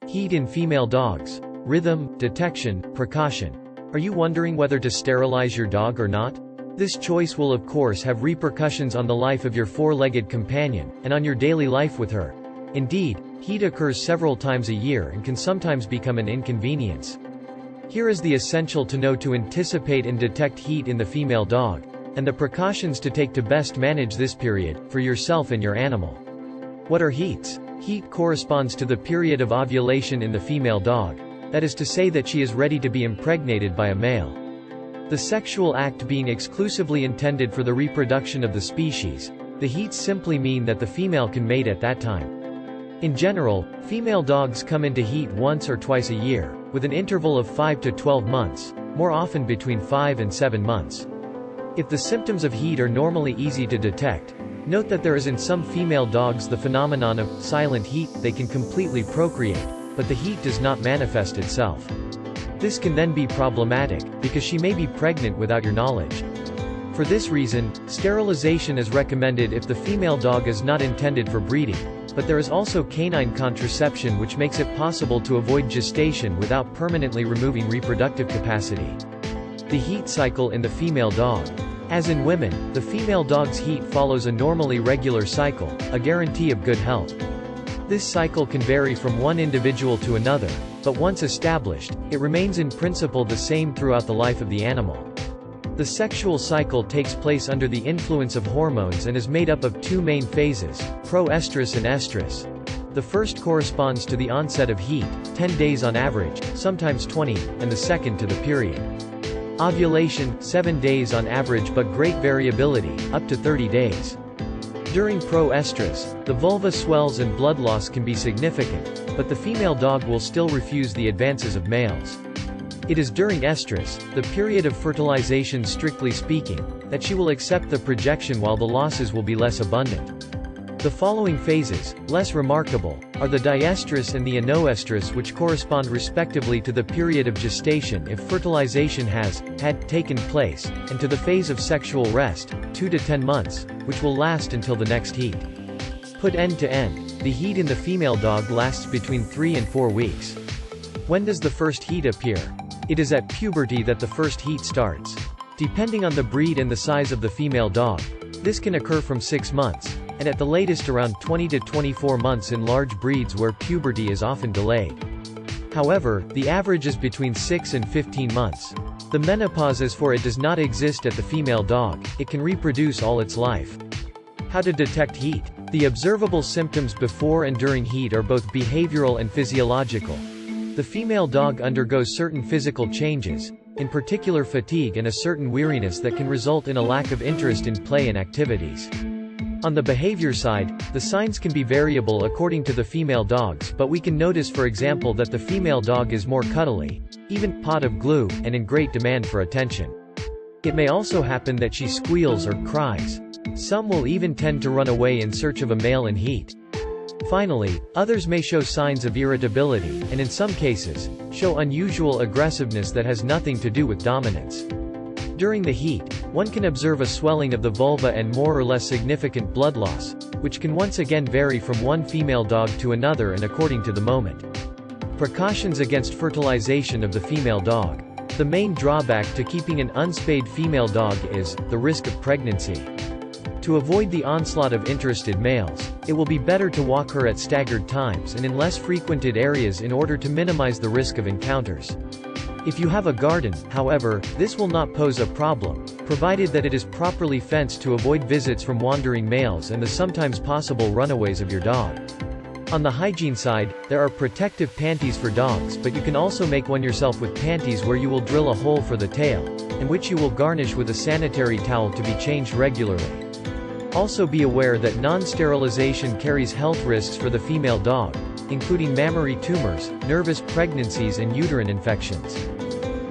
Heat in female dogs. Rhythm, detection, precaution. Are you wondering whether to sterilize your dog or not? This choice will of course have repercussions on the life of your four-legged companion, and on your daily life with her. Indeed, heat occurs several times a year and can sometimes become an inconvenience. Here is the essential to know to anticipate and detect heat in the female dog, and the precautions to take to best manage this period, for yourself and your animal. What are heats? Heat corresponds to the period of ovulation in the female dog, that is to say that she is ready to be impregnated by a male. The sexual act being exclusively intended for the reproduction of the species, the heats simply mean that the female can mate at that time. In general, female dogs come into heat once or twice a year, with an interval of 5 to 12 months, more often between 5 and 7 months. If the symptoms of heat are normally easy to detect, note that there is in some female dogs the phenomenon of silent heat. They can completely procreate, but the heat does not manifest itself. This can then be problematic, because she may be pregnant without your knowledge. For this reason, sterilization is recommended if the female dog is not intended for breeding, but there is also canine contraception which makes it possible to avoid gestation without permanently removing reproductive capacity. The heat cycle in the female dog. As in women, the female dog's heat follows a normally regular cycle, a guarantee of good health. This cycle can vary from one individual to another, but once established, it remains in principle the same throughout the life of the animal. The sexual cycle takes place under the influence of hormones and is made up of two main phases, proestrus and estrus. The first corresponds to the onset of heat, 10 days on average, sometimes 20, and the second to the period. Ovulation, 7 days on average but great variability, up to 30 days. During proestrus, the vulva swells and blood loss can be significant, but the female dog will still refuse the advances of males. It is during estrus, the period of fertilization strictly speaking, that she will accept the projection while the losses will be less abundant. The following phases, less remarkable, are the diestrus and the anoestrus, which correspond respectively to the period of gestation if fertilization had taken place, and to the phase of sexual rest, 2 to 10 months, which will last until the next heat. Put end to end, the heat in the female dog lasts between 3 and 4 weeks. When does the first heat appear? It is at puberty that the first heat starts. Depending on the breed and the size of the female dog, this can occur from 6 months, and at the latest around 20 to 24 months in large breeds where puberty is often delayed. However, the average is between 6 and 15 months. The menopause as for it does not exist at the female dog, it can reproduce all its life. How to detect heat? The observable symptoms before and during heat are both behavioral and physiological. The female dog undergoes certain physical changes, in particular fatigue and a certain weariness that can result in a lack of interest in play and activities. On the behavior side, the signs can be variable according to the female dogs, but we can notice for example that the female dog is more cuddly, even pot of glue, and in great demand for attention. It may also happen that she squeals or cries. Some will even tend to run away in search of a male in heat. Finally, others may show signs of irritability, and in some cases, show unusual aggressiveness that has nothing to do with dominance. During the heat, one can observe a swelling of the vulva and more or less significant blood loss, which can once again vary from one female dog to another and according to the moment. Precautions against fertilization of the female dog. The main drawback to keeping an unspayed female dog is the risk of pregnancy. To avoid the onslaught of interested males, it will be better to walk her at staggered times and in less frequented areas in order to minimize the risk of encounters. If you have a garden, however, this will not pose a problem, provided that it is properly fenced to avoid visits from wandering males and the sometimes possible runaways of your dog. On the hygiene side, there are protective panties for dogs, but you can also make one yourself with panties where you will drill a hole for the tail, and which you will garnish with a sanitary towel to be changed regularly. Also be aware that non-sterilization carries health risks for the female dog, including mammary tumors, nervous pregnancies and uterine infections.